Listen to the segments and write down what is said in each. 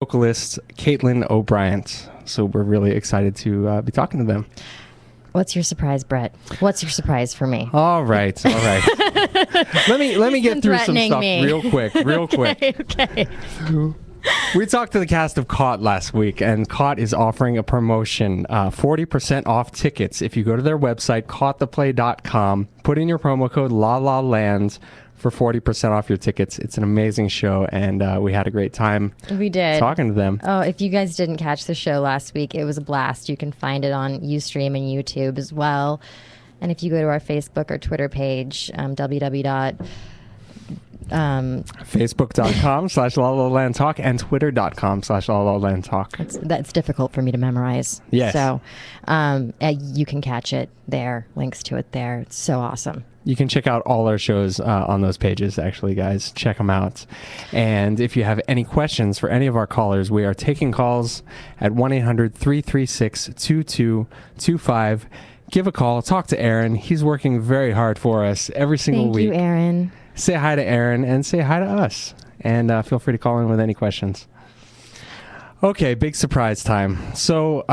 vocalist Caitlin O'Brien. So we're really excited to be talking to them. What's your surprise, Brett? What's your surprise for me? All right. Let me get through some stuff real quick. Okay. We talked to the cast of Caught last week, and Caught is offering a promotion, 40% off tickets. If you go to their website, caughttheplay.com, put in your promo code La La Land for 40% off your tickets. It's an amazing show, and we had a great time. We did. Talking to them. Oh, if you guys didn't catch the show last week, it was a blast. You can find it on Ustream and YouTube as well. And if you go to our Facebook or Twitter page, Facebook.com/LaLaLandTalk and Twitter.com/LaLaLandTalk. That's difficult for me to memorize. Yes. So you can catch it there, links to it there. It's so awesome. You can check out all our shows on those pages, actually, guys. Check them out. And if you have any questions for any of our callers, we are taking calls at 1-800-336-2225. Give a call. Talk to Aaron. He's working very hard for us every single week. Thank you, Aaron. Say hi to Aaron and say hi to us. And feel free to call in with any questions. Okay, big surprise time. So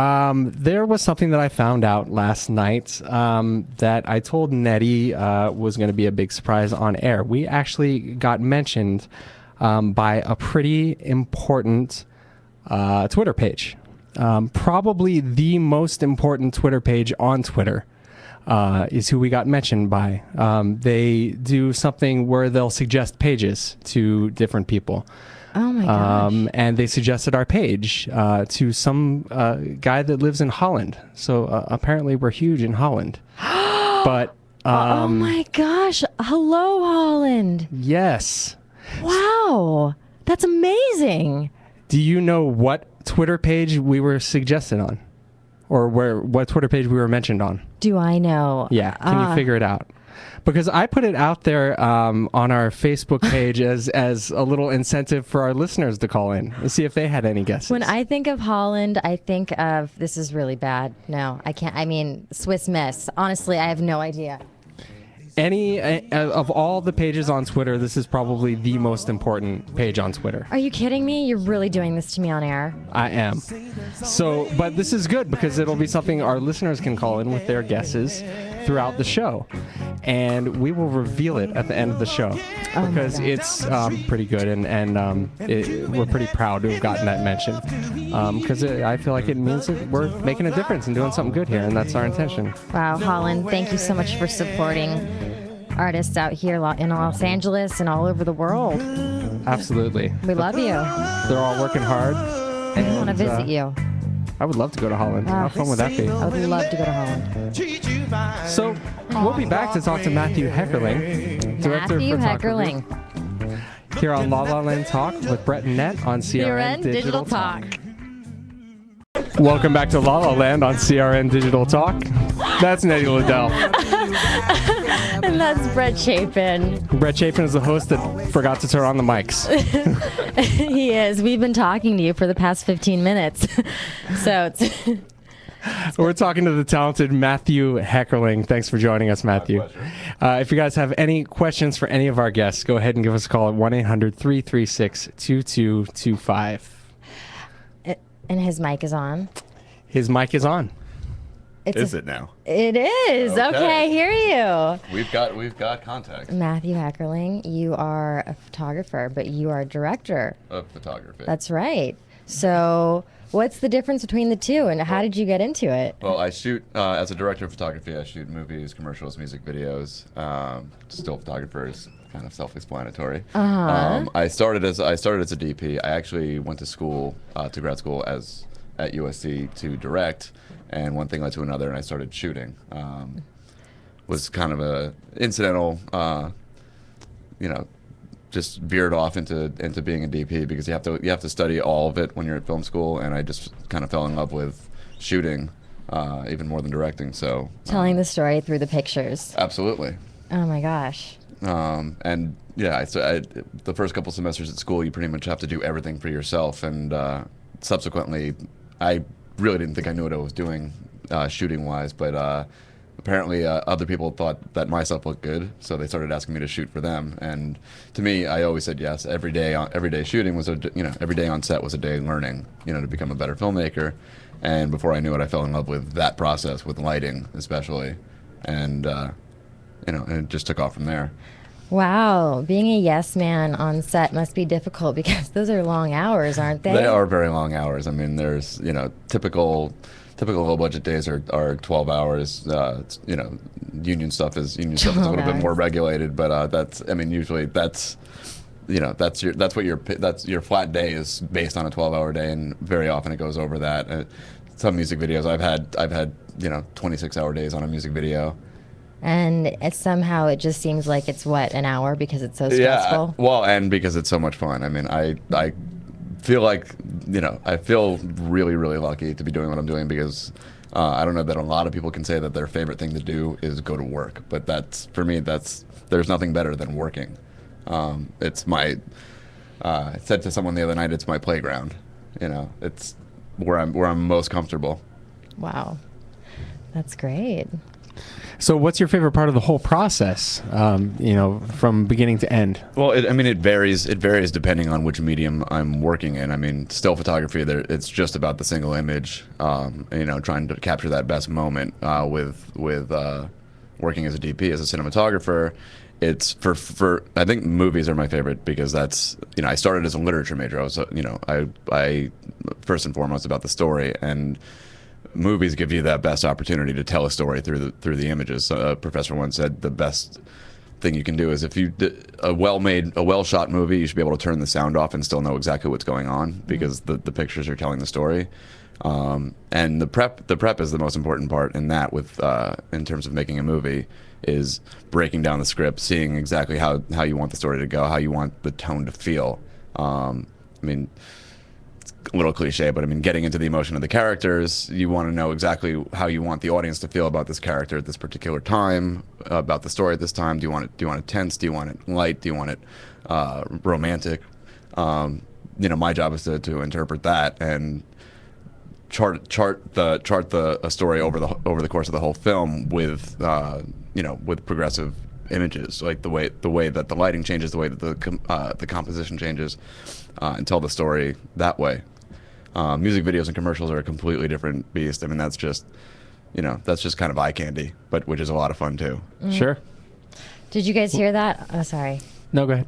there was something that I found out last night that I told Neti was going to be a big surprise on air. We actually got mentioned by a pretty important Twitter page. Probably the most important Twitter page on Twitter. Is who we got mentioned by. They do something where they'll suggest pages to different people. Oh my gosh. And they suggested our page to some guy that lives in Holland. So apparently we're huge in Holland. But oh my gosh. Hello, Holland. Yes. Wow. That's amazing. Do you know what Twitter page we were suggested on? Or what Twitter page we were mentioned on? Do I know? Yeah. Can you figure it out? Because I put it out there on our Facebook page as a little incentive for our listeners to call in and see if they had any guesses. When I think of Holland, I think of, this is really bad. No, I can't. I mean, Swiss Miss. Honestly, I have no idea. Any of all the pages on Twitter, this is probably the most important page on Twitter. Are you kidding me? You're really doing this to me on air? I am. So, but this is good because it'll be something our listeners can call in with their guesses throughout the show. And we will reveal it at the end of the show because it's pretty good and we're pretty proud to have gotten that mention because I feel like it means that we're making a difference and doing something good here, and that's our intention. Wow, Holland, thank you so much for supporting artists out here in Los Angeles and all over the world. Absolutely. We love you. They're all working hard. We want to visit you. I would love to go to Holland. How fun would that be? I would love to go to Holland. So we'll be back to talk to Matthew Heckerling, Director of Heckerling. Here on La La Land Talk with Brett and Net on CRN Digital Talk. Welcome back to La La Land on CRN Digital Talk. That's Neti Leddel. And that's Brett Chapin. Brett Chapin is the host that forgot to turn on the mics. He is. We've been talking to you for the past 15 minutes. So we're talking to the talented Matthew Heckerling. Thanks for joining us, Matthew. If you guys have any questions for any of our guests, go ahead and give us a call at 1-800-336-2225. And his mic is on. His mic is on. Is it now? It is. Okay, I hear you. We've got contact. Matthew Heckerling, you are a photographer, but you are a director Of photography. That's right. So what's the difference between the two, and how did you get into it? Well, I shoot, as a director of photography, I shoot movies, commercials, music videos. Still photographer is kind of self-explanatory. I started as a DP. I actually went to school, to grad school at USC to direct. And one thing led to another, and I started shooting. Was kind of a incidental, just veered off into being a DP because you have to study all of it when you're at film school, and I just kind of fell in love with shooting, even more than directing. So telling the story through the pictures. Absolutely. Oh my gosh. And yeah, the first couple semesters at school, you pretty much have to do everything for yourself, and subsequently, I really didn't think I knew what I was doing shooting wise, but apparently other people thought that my stuff looked good, so they started asking me to shoot for them. And to me, I always said yes. Every day shooting was every day on set was a day learning, to become a better filmmaker. And before I knew it, I fell in love with that process, with lighting especially, and and it just took off from there. Wow, being a yes man on set must be difficult because those are long hours, aren't they? They are very long hours. I mean, there's typical low budget days are 12 hours. Union stuff is a little bit more regulated, but usually that's your flat day is based on a 12-hour day, and very often it goes over that. Some music videos I've had 26-hour days on a music video. And somehow it just seems like it's an hour because it's so stressful. Yeah, well, and because it's so much fun. I mean, I feel like I feel really, really lucky to be doing what I'm doing, because I don't know that a lot of people can say that their favorite thing to do is go to work, but for me there's nothing better than working. It's my I said to someone the other night, it's my playground. It's where I'm most comfortable. Wow, that's great. So what's your favorite part of the whole process, from beginning to end? Well, it varies depending on which medium I'm working in. I mean, still photography, it's just about the single image, trying to capture that best moment. With working as a DP, as a cinematographer, it's for I think movies are my favorite, because that's, I started as a literature major. I was, I first and foremost about the story, and movies give you that best opportunity to tell a story through the images. A professor once said the best thing you can do is, if you a well shot movie, you should be able to turn the sound off and still know exactly what's going on, because the pictures are telling the story. And the prep is the most important part in that, in terms of making a movie, is breaking down the script, seeing exactly how you want the story to go, how you want the tone to feel. A little cliche, but getting into the emotion of the characters, you want to know exactly how you want the audience to feel about this character at this particular time, about the story at this time. Do you want it tense? Do you want it light? Do you want it romantic? My job is to interpret that and chart a story over the course of the whole film with progressive images, like the way that the lighting changes, the way that the composition changes, and tell the story that way. Music videos and commercials are a completely different beast. That's just kind of eye candy, but which is a lot of fun too. Mm. Sure. Did you guys hear that? Oh, sorry. No, go ahead.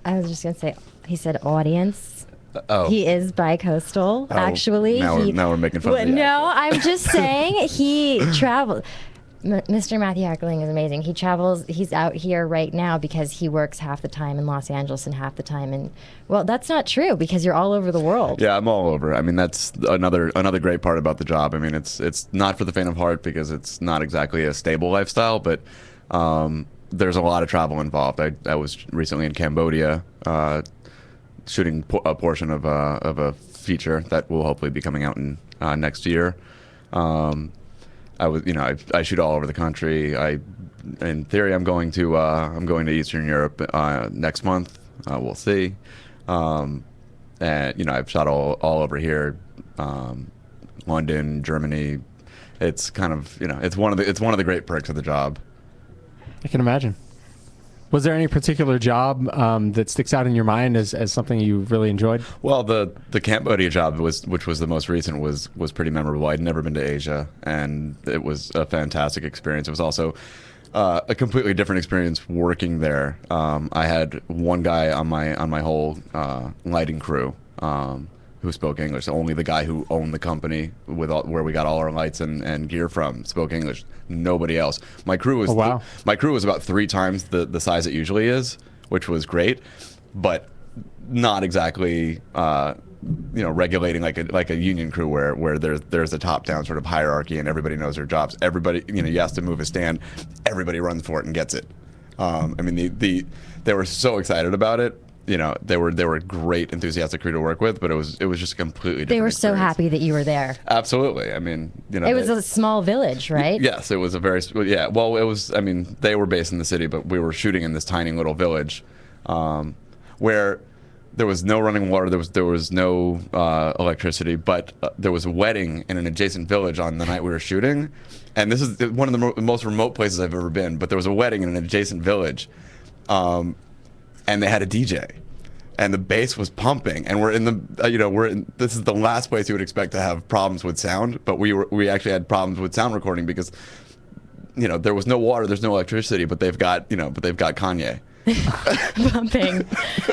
I was just gonna say, he said audience. Oh. He is bi-coastal, actually. Now we're making fun of the No, I'm just saying he traveled. Mr. Matthew Heckerling is amazing. He travels. He's out here right now because he works half the time in Los Angeles and half the time in. Well, that's not true, because you're all over the world. Yeah, I'm all over. That's another great part about the job. It's not for the faint of heart, because it's not exactly a stable lifestyle, but there's a lot of travel involved. I was recently in Cambodia, shooting a portion of a feature that will hopefully be coming out in next year. I shoot all over the country. In theory, I'm going to Eastern Europe next month. We'll see. And I've shot all over here, London, Germany. It's kind of it's one of the great perks of the job. I can imagine. Was there any particular job that sticks out in your mind as something you really enjoyed? Well, the Cambodia job, which was the most recent, was pretty memorable. I'd never been to Asia, and it was a fantastic experience. It was also a completely different experience working there. I had one guy on my whole lighting crew who spoke English. Only the guy who owned the company where we got all our lights and gear from spoke English. Nobody else. My crew was my crew was about 3 times the size it usually is, which was great, but not exactly regulating like a union crew where there's a top down sort of hierarchy and everybody knows their jobs. Everybody, you have to move a stand, everybody runs for it and gets it. They were so excited about it. They were a great, enthusiastic crew to work with, but it was just a completely different They were experience. so happy that you were there. Absolutely. It was a small village, right? Yes, it was a very, yeah. Well, it was, they were based in the city, but we were shooting in this tiny little village, where there was no running water. There was no electricity, but there was a wedding in an adjacent village on the night we were shooting. And this is one of the most remote places I've ever been. But there was a wedding in an adjacent village, and they had a DJ, and the bass was pumping. And we're in the this is the last place you would expect to have problems with sound, but we actually had problems with sound recording because there was no water, there's no electricity, but they've got Kanye.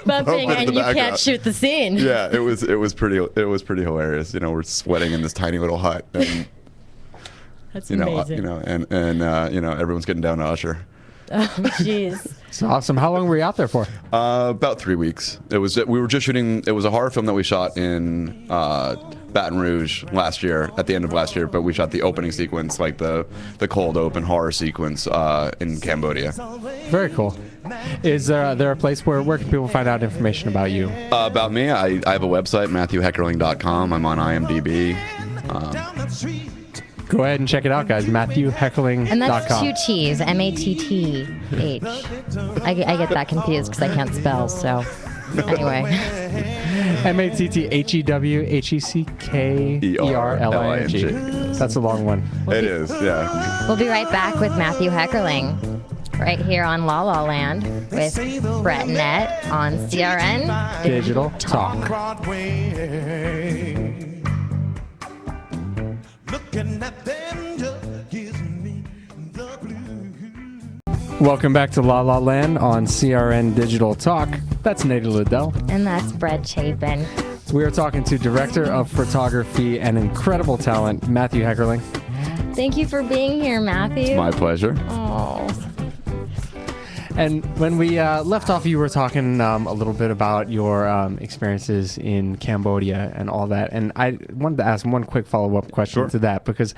bumping, and you can't shoot the scene. Yeah, it was pretty hilarious. We're sweating in this tiny little hut, and that's amazing. And everyone's getting down to Usher. Oh, jeez. It's awesome. How long were you out there for? About 3 weeks. We were just shooting. It was a horror film that we shot in Baton Rouge last year, at the end of last year. But we shot the opening sequence, like the cold open horror sequence, in Cambodia. Very cool. Is there a place where can people find out information about you? About me, I have a website, MatthewHeckerling.com. I'm on IMDb. Go ahead and check it out, guys. MatthewHeckerling.com. And that's 2 T's, MATTH. I get that confused because I can't spell, so anyway. MatthewHeckerling. That's a long one. It is, yeah. We'll be right back with Matthew Heckerling, right here on La La Land with Brett and Net on CRN Digital Talk. Welcome back to La La Land on CRN Digital Talk. That's Neti Leddel. And that's Brett Chapin. We are talking to Director of Photography and incredible talent, Matthew Heckerling. Thank you for being here, Matthew. It's my pleasure. Oh. And when we left off, you were talking a little bit about your experiences in Cambodia and all that. And I wanted to ask one quick follow-up question to that, because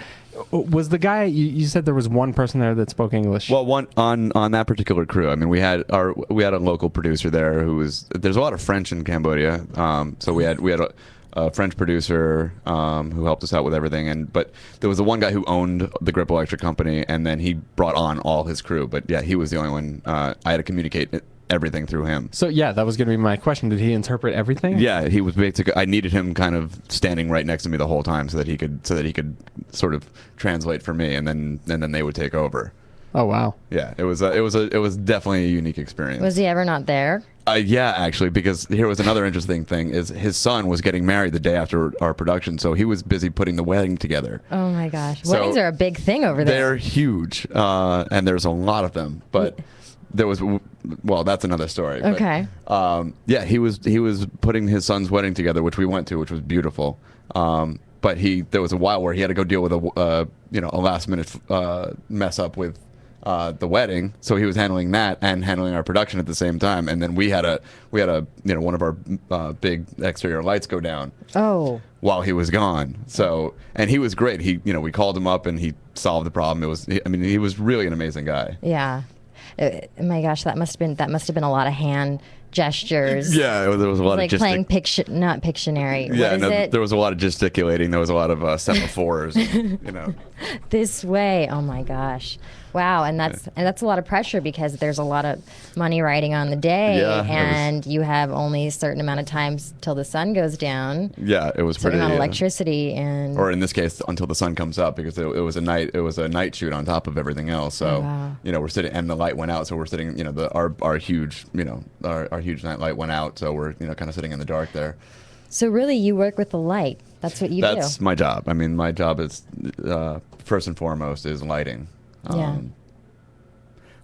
was the guy, you said there was one person there that spoke English? Well, one on that particular crew. I mean, we had a local producer there there's a lot of French in Cambodia. So we had a French producer who helped us out with everything, but there was the one guy who owned the Grip Electric company, and then he brought on all his crew. But yeah, he was the only one. I had to communicate everything through him. So yeah, that was going to be my question. Did he interpret everything? Yeah, he was basically. I needed him kind of standing right next to me the whole time so that he could sort of translate for me, and then they would take over. Oh wow. Yeah, it was definitely a unique experience. Was he ever not there? Yeah, actually, because here was another interesting thing: is his son was getting married the day after our production, so he was busy putting the wedding together. Oh my gosh, weddings are a big thing over there. They're huge, and there's a lot of them. But there was, well, that's another story. Okay. But, yeah, he was putting his son's wedding together, which we went to, which was beautiful. But there was a while where he had to go deal with a last minute mess up with the wedding, so he was handling that and handling our production at the same time. And then we had one of our big exterior lights go down. Oh. While he was gone. So, and he was great. We called him up and he solved the problem. He was really an amazing guy. Yeah. My gosh, that must have been a lot of hand gestures. Yeah, there was a lot like of playing not Pictionary. Yeah, what is it? There was a lot of gesticulating. There was a lot of semaphores. This way. Oh my gosh. Wow, and that's a lot of pressure because there's a lot of money riding on the day, and you have only a certain amount of time till the sun goes down. Yeah, it was certain pretty. Amount of electricity or in this case, until the sun comes up, because it was a night shoot on top of everything else. So we're sitting, and the light went out, so we're sitting. Our huge our huge night light went out, so we're kind of sitting in the dark there. So really, you work with the light. That's what you do. That's my job. I mean, my job is first and foremost is lighting.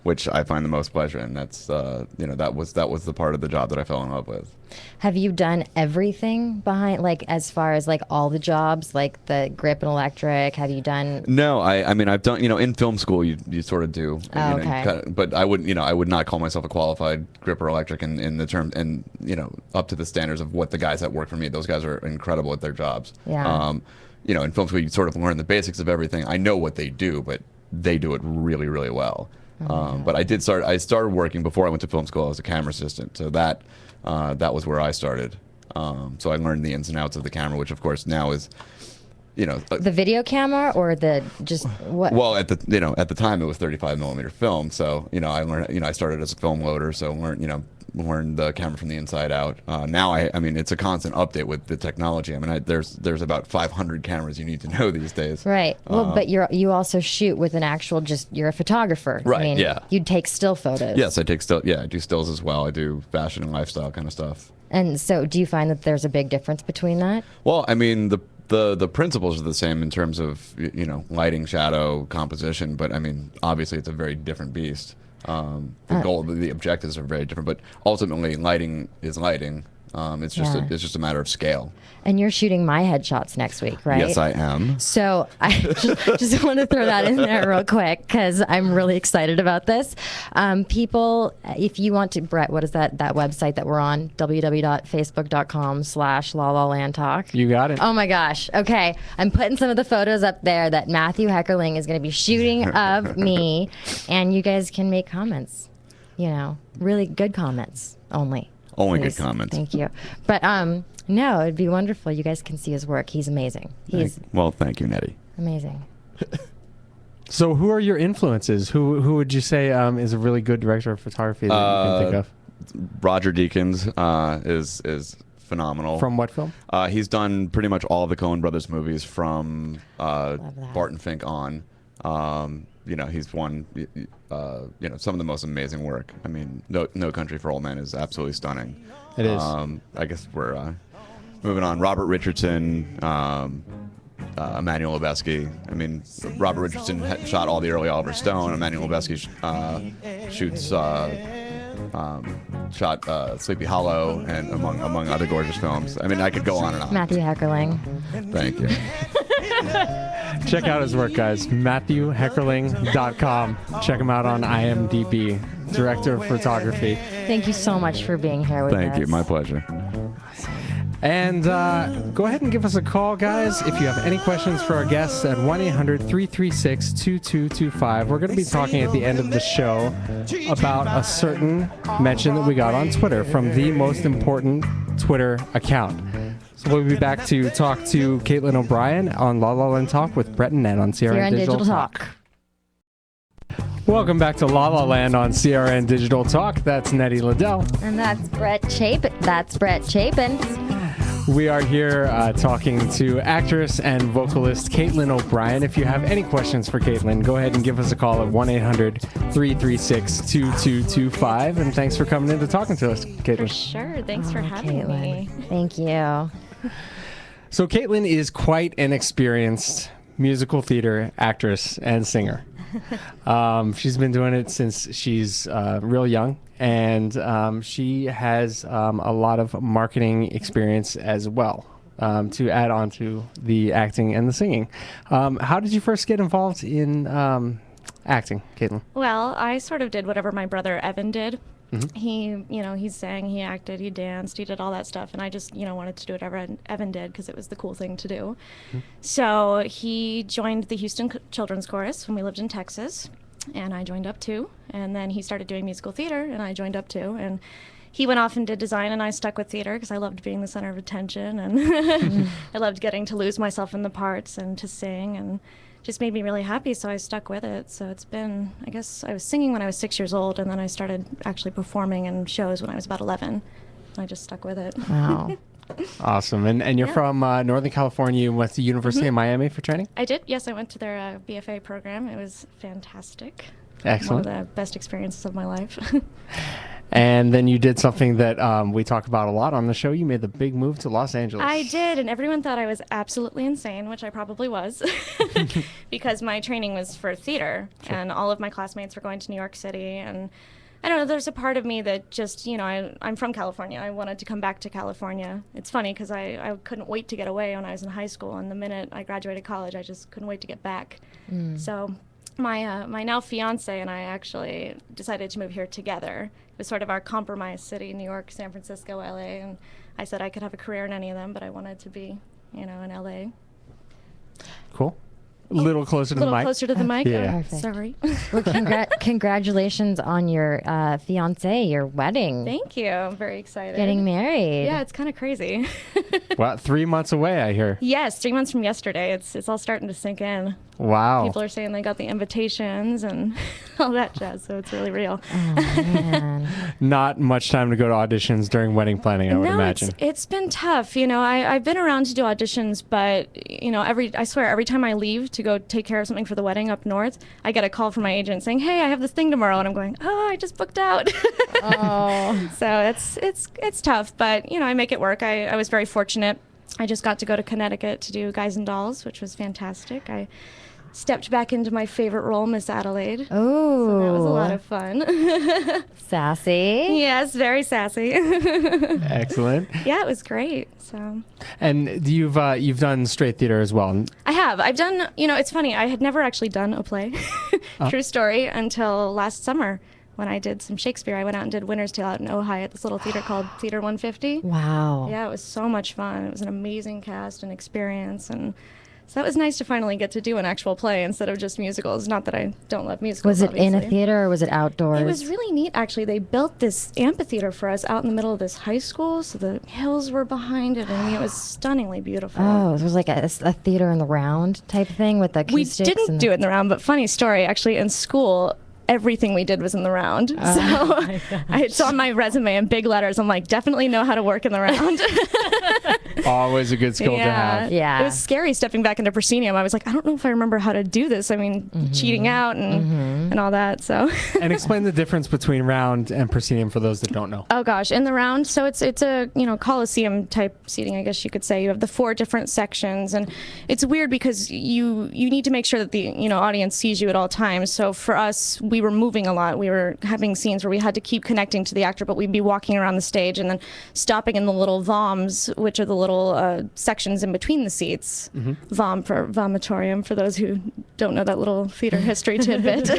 Which I find the most pleasure in. That's that was the part of the job that I fell in love with. Have you done everything behind, like as far as like all the jobs, like the grip and electric? Have you done? No, I mean I've done in film school you sort of do. Okay. But I would not call myself a qualified gripper electric in the term, and up to the standards of what the guys that work for me. Those guys are incredible at their jobs. Yeah. In film school you sort of learn the basics of everything. I know what they do, but they do it really, really well. But I started working before I went to film school as a camera assistant. So that was where I started. So I learned the ins and outs of the camera, which of course now is, the video camera or the just what? Well, at the time it was 35 millimeter film. So, I learned, I started as a film loader. So learned, learn the camera from the inside out. Now I mean, it's a constant update with the technology. I mean, there's about 500 cameras you need to know these days. Right. Well, but you also shoot with an actual, you're a photographer. Right, I mean, yeah. you'd take still photos. Yes, I take still. Yeah, I do stills as well. I do fashion and lifestyle kind of stuff. And so, do you find that there's a big difference between that? Well, I mean, the principles are the same in terms of, you know, lighting, shadow, composition, but I mean, obviously it's a very different beast. The objectives are very different, but ultimately lighting is lighting. It's just a matter of scale. And you're shooting my headshots next week, right? Yes, I am. So I just want to throw that in there real quick because I'm really excited about this. People, if you want to, Brett, what is that website that we're on? www.facebook.com/LaLaLandTalk. You got it. Oh my gosh. Okay. I'm putting some of the photos up there that Matthew Heckerling is going to be shooting of me, and you guys can make comments. You know, really good comments only. Only Please. good comments. Thank you. But no, it'd be wonderful. You guys can see his work. He's amazing. He's Well, thank you, Neti. amazing. So, who are your influences? Who would you say is a really good director of photography that you can think of? Roger Deakins is phenomenal. From what film? He's done pretty much all the Coen Brothers movies from that. Barton Fink on. You know, he's won you know, some of the most amazing work. I mean, No Country for Old Men is absolutely stunning. It is. I guess we're moving on. Robert Richardson, Emmanuel Lubezki. I mean, Robert Richardson shot all the early Oliver Stone. Emmanuel Lubezki shot Sleepy Hollow, and among other gorgeous films. I mean, I could go on and on. Matthew Heckerling. Thank you. Check out his work, guys. MatthewHeckerling.com. Check him out on IMDb. Director of photography. Thank you so much for being here with us. Thank you. My pleasure. And go ahead and give us a call, guys, if you have any questions for our guests at 1-800-336-2225. We're going to be talking at the end of the show about a certain mention that we got on Twitter from the most important Twitter account. So we'll be back to talk to Caitlin O'Brien on La La Land Talk with Brett and Ned on CRN Digital Talk. Welcome back to La La Land on CRN Digital Talk. That's Neti Leddel. And that's Brett Chapin. We are here talking to actress and vocalist Caitlin O'Brien. If you have any questions for Caitlin, go ahead and give us a call at 1-800-336-2225. And thanks for coming in to talking to us, Caitlin. For sure. Thanks for having me. Thank you. So Caitlin is quite an experienced musical theater actress and singer. She's been doing it since she's real young, and she has a lot of marketing experience as well to add on to the acting and the singing. How did you first get involved in acting, Caitlin? Well, I sort of did whatever my brother Evan did. Mm-hmm. He sang, he acted, he danced, he did all that stuff, and I just, wanted to do whatever Evan did because it was the cool thing to do. Mm-hmm. So he joined the Houston Children's Chorus when we lived in Texas, and I joined up too. And then he started doing musical theater, and I joined up too. And he went off and did design, and I stuck with theater because I loved being the center of attention, and I loved getting to lose myself in the parts and to sing, and just made me really happy, so I stuck with it. So it's been, I guess, I was singing when I was 6 years old, and then I started actually performing in shows when I was about 11. And I just stuck with it. Wow. Awesome. And you're from Northern California. You went to University of Miami for training? I did, yes. I went to their BFA program. It was fantastic. Excellent. One of the best experiences of my life. And then you did something that we talk about a lot on the show. You made the big move to Los Angeles. I did, and everyone thought I was absolutely insane, which I probably was, because my training was for theater, and all of my classmates were going to New York City, and I don't know, there's a part of me that just, I'm from California. I wanted to come back to California. It's funny, because I couldn't wait to get away when I was in high school, and the minute I graduated college, I just couldn't wait to get back. So my now fiance and I actually decided to move here together. It was sort of our compromise city, New York, San Francisco, LA, and I said I could have a career in any of them, but I wanted to be, in LA. Cool. Little closer to A little the mic. closer to the mic. Yeah. Oh, Perfect. sorry. Well, congratulations on your fiance, your wedding. Thank you. I'm very excited. Getting married. Yeah, it's kind of crazy. Well, 3 months away, I hear. Yes, 3 months from yesterday. It's all starting to sink in. Wow. People are saying they got the invitations and all that jazz, so it's really real. Oh, man. Not much time to go to auditions during wedding planning, I would imagine. It's been tough. You know, I've been around to do auditions, but you know, I swear every time I leave to go take care of something for the wedding up north, I get a call from my agent saying, "Hey, I have this thing tomorrow," and I'm going, "Oh, I just booked out." Oh. So it's tough, but you know, I make it work. I was very fortunate. I just got to go to Connecticut to do Guys and Dolls, which was fantastic. I stepped back into my favorite role, Miss Adelaide. Oh. So that was a lot of fun. Sassy. Yes, very sassy. Excellent. Yeah, it was great. So And you've done straight theater as well. I have. I've done, you know, it's funny. I had never actually done a play, true story, until last summer when I did some Shakespeare. I went out and did Winter's Tale out in Ojai at this little theater called Theater 150. Wow. Yeah, it was so much fun. It was an amazing cast and experience, and so that was nice to finally get to do an actual play instead of just musicals. Not that I don't love musicals. Was it in a obviously. theater or was it outdoors? It was really neat, actually. They built this amphitheater for us out in the middle of this high school, so the hills were behind it. I mean, it was stunningly beautiful. Oh, it was like a theater in the round type thing with We acoustics. didn't do it in the round, but funny story, actually, in school, everything we did was in the round. It's on my resume in big letters. I'm like, definitely know how to work in the round. Always a good skill to have. Yeah. It was scary stepping back into proscenium. I was like, I don't know if I remember how to do this. I mean, cheating out and all that. So. And explain the difference between round and proscenium for those that don't know. Oh gosh, in the round, so it's a Coliseum type seating, I guess you could say. You have the 4 different sections, and it's weird because you need to make sure that the audience sees you at all times. So for us, we were moving a lot. We were having scenes where we had to keep connecting to the actor, but we'd be walking around the stage and then stopping in the little voms, which are the little sections in between the seats. Vom for vomitorium, for those who don't know that little theater history tidbit.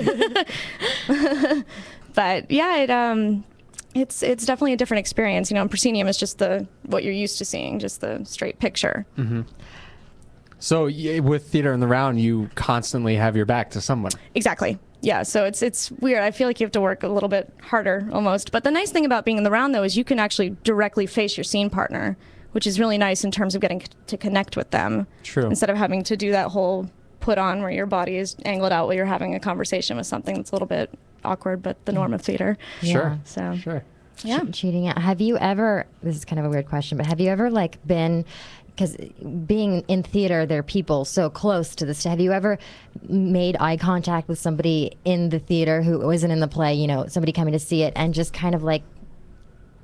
But yeah, it's definitely a different experience. And proscenium is just what you're used to seeing, just the straight picture. So with theater in the round, you constantly have your back to someone. Exactly. Yeah, so it's weird. I feel like you have to work a little bit harder almost. But the nice thing about being in the round, though, is you can actually directly face your scene partner, which is really nice in terms of getting to connect with them. True. Instead of having to do that whole put on where your body is angled out while you're having a conversation with something that's a little bit awkward, but the norm of theater. Sure. So Sure. yeah. Cheating out. Have you ever, this is kind of a weird question, but have you ever been, because being in theater, there are people so close to this. Have you ever made eye contact with somebody in the theater who wasn't in the play, somebody coming to see it, and just kind of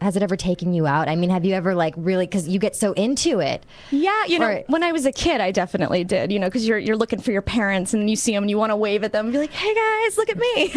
has it ever taken you out? I mean, have you ever really, because you get so into it. Yeah, when I was a kid, I definitely did, because you're looking for your parents and you see them and you want to wave at them and be like, hey guys, look at me.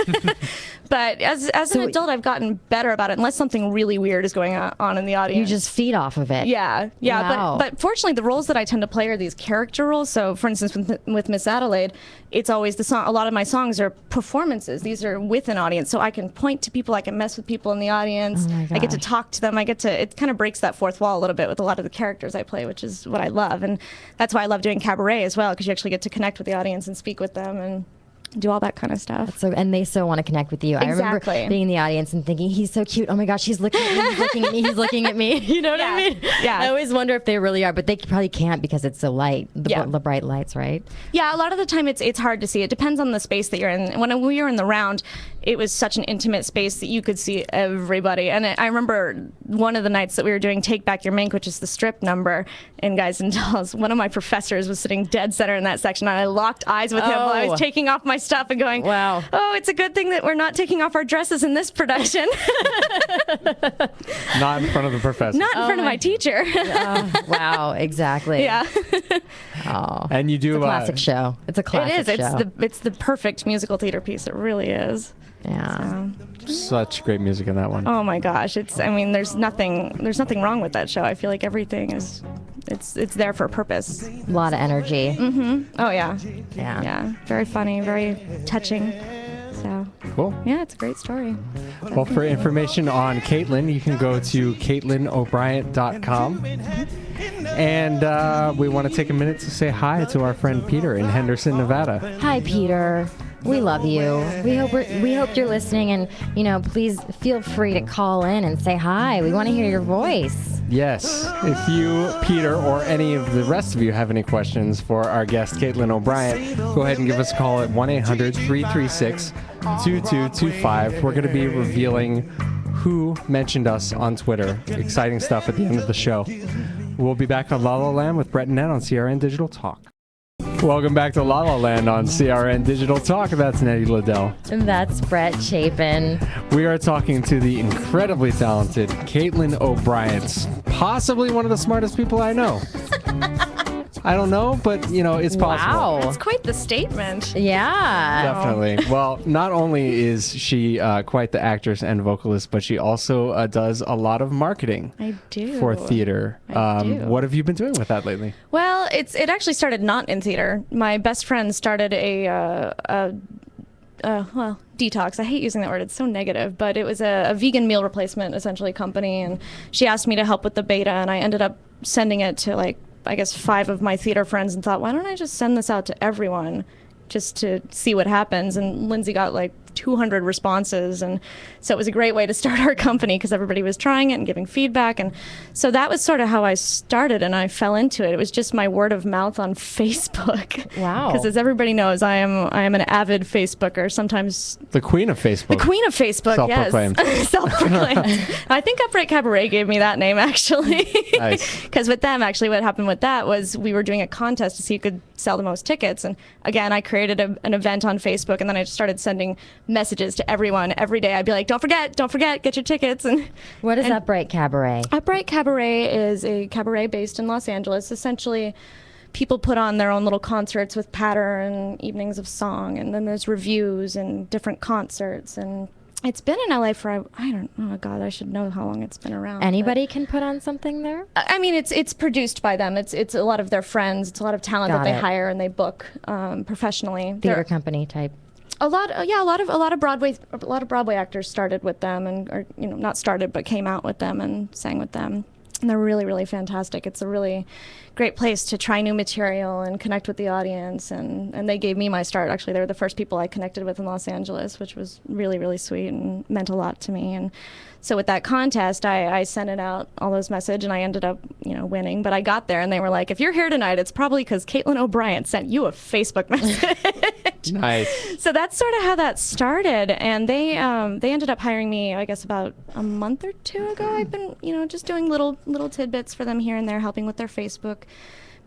But as an adult, I've gotten better about it, unless something really weird is going on in the audience. You just feed off of it. Yeah. Wow. But fortunately, the roles that I tend to play are these character roles. So, for instance, with Miss Adelaide, it's always the song. A lot of my songs are performances. These are with an audience, so I can point to people, I can mess with people in the audience. Oh my I get to gosh. talk to them. It kind of breaks that fourth wall a little bit with a lot of the characters I play, which is what I love, and that's why I love doing cabaret as well, because you actually get to connect with the audience and speak with them and do all that kind of stuff. So, and they so want to connect with you. I Exactly. remember being in the audience and thinking, he's so cute. Oh my gosh, he's looking at me, he's looking at me, he's looking at me. You know what I mean? Yeah. I always wonder if they really are, but they probably can't because it's so light, Yeah. the bright lights, right? Yeah, a lot of the time it's hard to see. It depends on the space that you're in. When we were in the round, it was such an intimate space that you could see everybody. And I remember one of the nights that we were doing Take Back Your Mink, which is the strip number in Guys and Dolls, one of my professors was sitting dead center in that section, and I locked eyes with him while I Oh. was taking off my stuff and going, Wow. oh, it's a good thing that we're not taking off our dresses in this production. Not in front of the professor. Not in front of my teacher. Wow, exactly. Yeah. Oh. And you do It's a classic show. It's a classic It is. show. It's the perfect musical theater piece. It really is. Yeah. such great music in that one. Oh my gosh, there's nothing wrong with that show. I feel like everything is it's there for a purpose. A lot of energy. Oh yeah. Yeah. Yeah. Very funny, very touching. So Cool. Yeah, it's a great story. Well, for information on Caitlin, you can go to CaitlinO'Brien.com. And we want to take a minute to say hi to our friend Peter in Henderson, Nevada. Hi, Peter. We love you. We hope you're listening, and please feel free to call in and say hi. We want to hear your voice. Yes. If you, Peter, or any of the rest of you have any questions for our guest, Caitlin O'Brien, go ahead and give us a call at 1-800-336-2225. We're going to be revealing who mentioned us on Twitter. Exciting stuff at the end of the show. We'll be back on La La Land with Brett and Ned on CRN Digital Talk. Welcome back to La La Land on CRN Digital Talk. That's Neti Leddel. And that's Brett Chapin. We are talking to the incredibly talented Caitlin O'Brien, possibly one of the smartest people I know. I don't know, but it's possible. Wow. That's quite the statement. Yeah. Definitely. Well, not only is she quite the actress and vocalist, but she also does a lot of marketing I do. for theater. I do. What have you been doing with that lately? Well, it actually started not in theater. My best friend started detox. I hate using that word. It's so negative, but it was a vegan meal replacement, essentially, company. And she asked me to help with the beta, and I ended up sending it to, I guess 5 of my theater friends, and thought, why don't I just send this out to everyone just to see what happens? And Lindsay got 200 responses, and so it was a great way to start our company because everybody was trying it and giving feedback. And so that was sort of how I started, and I fell into it. It was just my word of mouth on Facebook. Wow. Because as everybody knows, I am an avid Facebooker. Sometimes The queen of Facebook. the queen of Facebook. Self-proclaimed. Yes. Self-proclaimed. I think Upright Cabaret gave me that name, actually. Nice. Because with them, actually, what happened with that was we were doing a contest to see who could sell the most tickets. And again, I created an event on Facebook, and then I just started sending messages to everyone every day. I'd be like, don't forget, get your tickets. And What is Upright Cabaret? Upright Cabaret is a cabaret based in Los Angeles. Essentially, people put on their own little concerts with pattern, evenings of song, and then there's reviews and different concerts. And it's been in LA for, I don't know, God, I should know how long it's been around. Anybody can put on something there? I mean, it's produced by them. It's a lot of their friends. It's a lot of talent Got that they it. hire and they book professionally. Theater company type. A lot of Broadway actors started with them, or not started, but came out with them and sang with them. And they're really, really fantastic. It's a really great place to try new material and connect with the audience. And they gave me my start. Actually, they were the first people I connected with in Los Angeles, which was really, really sweet and meant a lot to me. And so with that contest, I sent it out, all those messages, and I ended up, winning. But I got there, and they were like, if you're here tonight, it's probably because Caitlin O'Brien sent you a Facebook message. Nice. So that's sort of how that started. And they ended up hiring me, I guess, about a month or 2 ago. I've been, just doing little tidbits for them here and there, helping with their Facebook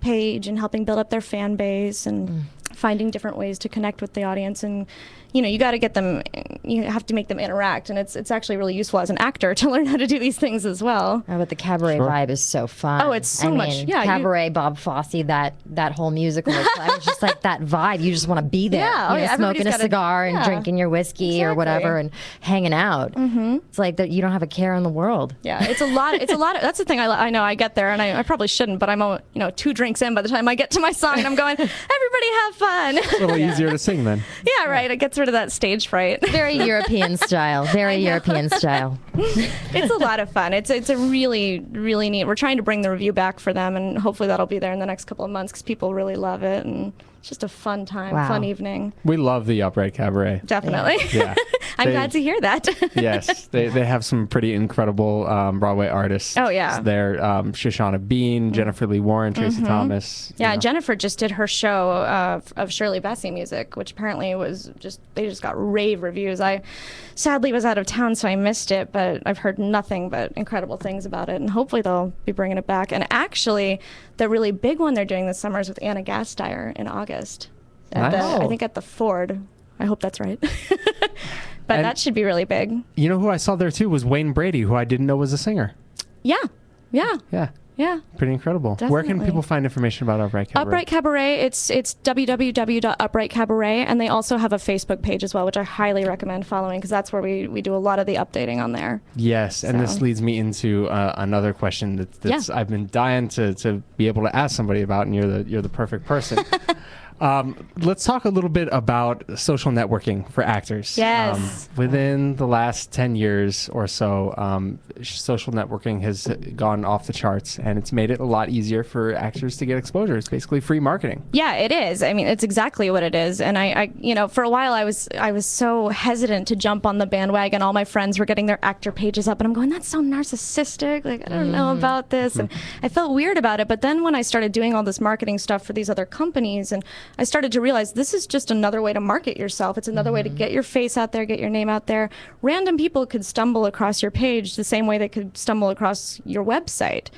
page and helping build up their fan base and finding different ways to connect with the audience. And you got to get them, you have to make them interact, and it's actually really useful as an actor to learn how to do these things as well. Oh, but the cabaret Sure. vibe is so fun. Oh, it's so much. Yeah, Cabaret, Bob Fosse, that whole musical. I was just like that vibe. You just want to be there. Yeah, oh, yeah, smoking a everybody's gotta- cigar and yeah. drinking your whiskey or Exactly. whatever and hanging out. Mm-hmm. It's like that you don't have a care in the world. Yeah, it's a lot. That's the thing. I know I get there, and I probably shouldn't, but I'm 2 drinks in by the time I get to my song, and I'm going, everybody have fun. A little easier to sing then. Yeah, right. It gets rid of that stage fright. Very European style. Very European style. It's a lot of fun. It's a really, really neat. We're trying to bring the review back for them, and hopefully that'll be there in the next couple of months because people really love it, and it's just a fun time, Wow. fun evening. We love the Upright Cabaret. Definitely. Yeah. I'm They- glad to hear that. Yes, they have some pretty incredible Broadway artists. Oh, yeah. There, Shoshana Bean, Jennifer Lee Warren, Tracy Thomas. Yeah, Jennifer just did her show of Shirley Bassey music, which apparently they just got rave reviews. I sadly was out of town, so I missed it, but I've heard nothing but incredible things about it, and hopefully they'll be bringing it back. And actually, the really big one they're doing this summer is with Anna Gasteyer in August. Nice. I think at the Ford. I hope that's right. But And- that should be really big. You know who I saw there too was Wayne Brady, who I didn't know was a singer. Yeah. Yeah, pretty incredible. Where can Definitely. people find information about Upright Cabaret? Upright Cabaret, it's www.uprightcabaret, and they also have a Facebook page as well, which I highly recommend following because that's where we do a lot of the updating on there. Yes, and this So- leads me into another question that's Yeah. I've been dying to be able to ask somebody about, and you're the perfect person. Let's talk a little bit about social networking for actors. Yes. Within the last 10 years or so, social networking has gone off the charts, and it's made it a lot easier for actors to get exposure. It's basically free marketing. Yeah, it is. I mean, it's exactly what it is. And I for a while I was so hesitant to jump on the bandwagon. All my friends were getting their actor pages up, and I'm going, that's so narcissistic. Like, I don't know about this. And I felt weird about it. But then when I started doing all this marketing stuff for these other companies, and I started to realize this is just another way to market yourself. It's another way to get your face out there, get your name out there. Random people could stumble across your page the same way they could stumble across your website.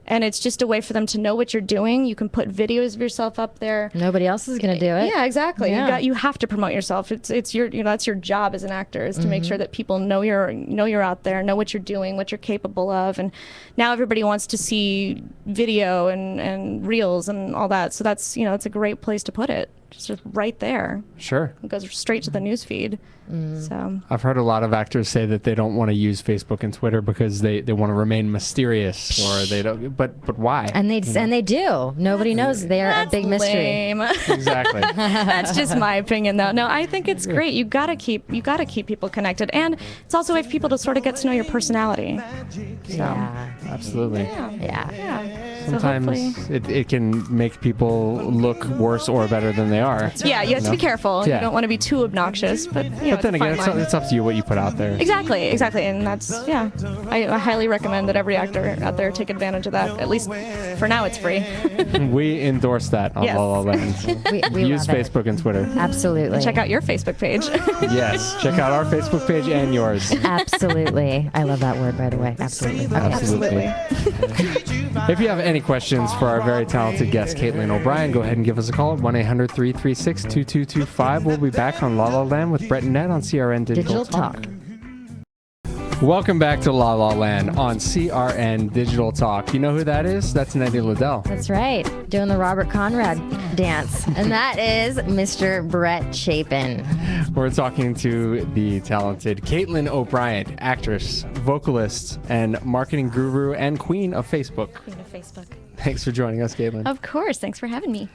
And it's just a way for them to know what you're doing. You can put videos of yourself up there. Nobody else is going to do it. Yeah, exactly. Yeah. You have to promote yourself. It's your that's your job as an actor, is to make sure that people know you're out there, know what you're doing, what you're capable of. And now everybody wants to see video and reels and all that. So that's it's a great place to put it. Just right there. Sure. It goes straight to the news feed. So I've heard a lot of actors say that they don't want to use Facebook and Twitter because they want to remain mysterious, or they don't. But why? And they do. Nobody knows. They're a big mystery. lame. Exactly. That's just my opinion, though. No, I think it's great. You gotta keep people connected, and it's also a way for people to sort of get to know your personality. So, Yeah. Absolutely. Yeah. So Sometimes hopefully- it can make people look worse or better than they are. Yeah, you have to be careful. Yeah. You don't want to be too obnoxious, but But then again, it's up to you what you put out there. Exactly, and that's I highly recommend that every actor out there take advantage of that. At least for now, it's free. We endorse that on Yes. La La Land. We Use love it. Facebook and Twitter. Absolutely. Check out your Facebook page. Yes, check out our Facebook page and yours. Absolutely. I love that word, by the way. Absolutely. Okay. Absolutely. If you have any questions for our very talented guest, Caitlin O'Brien, go ahead and give us a call at 1-800-336-2225. We'll be back on La La Land with Brett and Ned on CRN Digital Talk. Welcome back to La La Land on CRN Digital Talk. You know who that is? That's Neti Leddel. That's right. Doing the Robert Conrad dance. And that is Mr. Brett Chapin. We're talking to the talented Caitlin O'Brien, actress, vocalist, and marketing guru and queen of Facebook. Queen of Facebook. Thanks for joining us, Caitlin. Of course. Thanks for having me.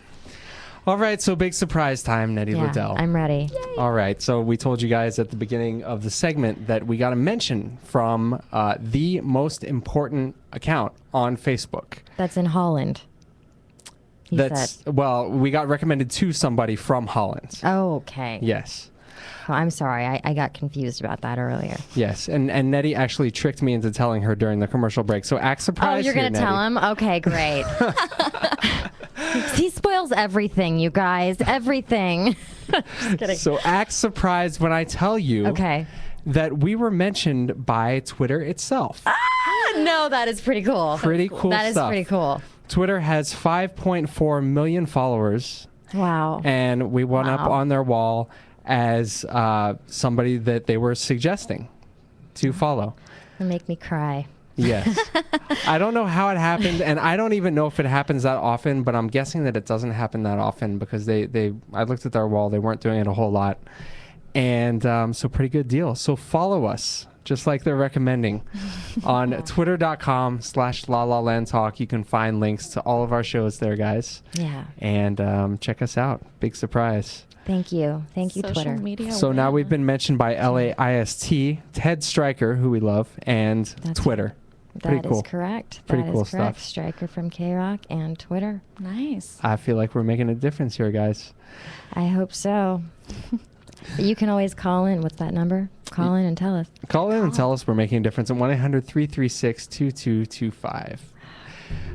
All right, so big surprise time, Neti Yeah, Leddel. I'm ready. All right, so we told you guys at the beginning of the segment that we got a mention from the most important account on Facebook. That's in Holland. He said. Well, we got recommended to somebody from Holland. Oh, okay. Yes. Oh, I'm sorry. I got confused about that earlier. Yes, and Neti actually tricked me into telling her during the commercial break. So act surprised. Oh, you're going to tell him? Okay, great. He spoils everything, you guys. Everything. Just kidding. So act surprised when I tell you that we were mentioned by Twitter itself. No, that is pretty cool. Pretty cool That is stuff. pretty cool. Twitter has 5.4 million followers, Wow. and we went up Wow. on their wall as somebody that they were suggesting to follow. It'll make me cry. Yes. I don't know how it happened, and I don't even know if it happens that often, but I'm guessing that it doesn't happen that often because I looked at their wall, they weren't doing it a whole lot. And so pretty good deal. So follow us, just like they're recommending, on twitter.com/LaLaLandTalk. You can find links to all of our shows there, guys. Yeah. And check us out. Big surprise. Thank you. Thank you, Social Twitter. media. So now we've been mentioned by LAIST, Ted Stryker, who we love, and Twitter. Pretty That cool. is correct. Pretty That cool is correct. stuff. Stryker from K-Rock and Twitter. Nice. I feel like we're making a difference here, guys. I hope so. You can always call in. What's that number? Call in and tell us. Call in and tell us we're making a difference at 1-800-336-2225.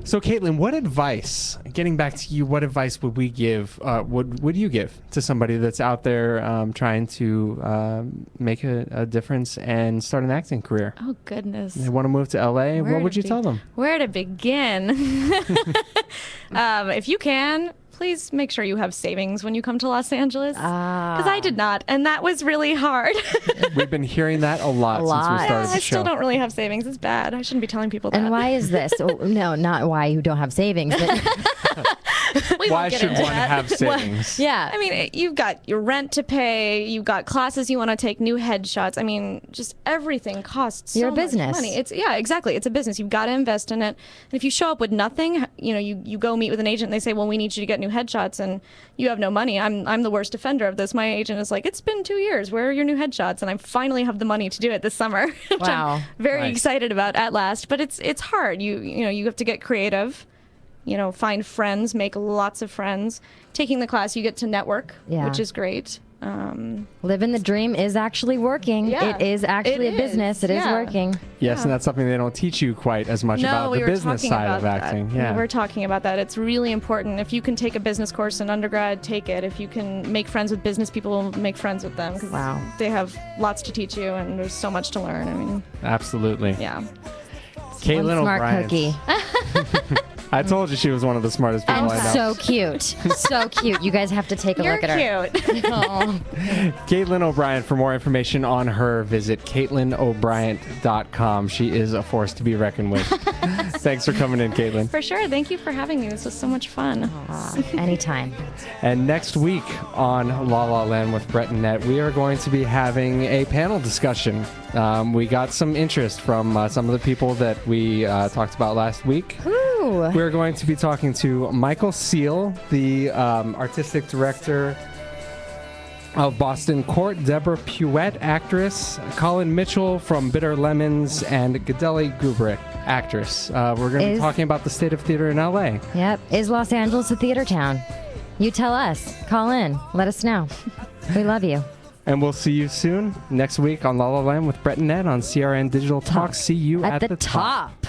So, Caitlin, what advice, getting back to you, what advice would we give, would you give to somebody that's out there trying to make a difference and start an acting career? Oh, goodness. They want to move to LA. Where What would to you tell them? Where to begin? If you can, please make sure you have savings when you come to Los Angeles. Because I did not, and that was really hard. We've been hearing that a lot since we started I the still show. don't really have savings. It's bad. I shouldn't be telling people that. And why is this? Oh, no, not why you don't have savings, but We Why won't get should into one that. have savings? Yeah. I mean, you've got your rent to pay, you've got classes you want to take, new headshots. I mean, just everything costs You're so a business. much money. Exactly. It's a business. You've got to invest in it. And if you show up with nothing, you go meet with an agent and they say, well, we need you to get new headshots, and you have no money. I'm the worst offender of this. My agent is like, it's been 2 years. Where are your new headshots? And I finally have the money to do it this summer. Which Wow. I'm very Nice. excited about at last. But it's hard. You have to get creative. Find friends, make lots of friends. Taking the class, you get to network, Yeah. which is great. Living the dream is actually working. Yeah, It is actually it a business. is. It is Yeah. working. Yes, and that's something they don't teach you quite as much No, about we the were business talking side about of that. acting. Yeah. We were talking about that. It's really important. If you can take a business course in undergrad, take it. If you can make friends with business people, make friends with them. 'Cause Wow. they have lots to teach you, and there's so much to learn. I mean, Absolutely. yeah. Caitlin One smart O'Brien. cookie. I told you she was one of the smartest people And I know. so cute. So cute. You guys have to take a You're look at her. cute. Oh. Caitlin O'Brien. For more information on her, visit CaitlinO'Brien.com. She is a force to be reckoned with. Thanks for coming in, Caitlin. For sure. Thank you for having me. This was so much fun. Anytime. And next week on La La Land with Brett and Net, we are going to be having a panel discussion. We got some interest from some of the people that we talked about last week. Ooh. We're going to be talking to Michael Seal, the artistic director of Boston Court, Deborah Puett, actress, Colin Mitchell from Bitter Lemons, and Gadeli Gubrick, actress. We're going to be talking about the state of theater in LA. Yep. Is Los Angeles a theater town? You tell us. Call in. Let us know. We love you. And we'll see you soon next week on La La Land with Brett and Ned on CRN Digital Talk. See you At the top.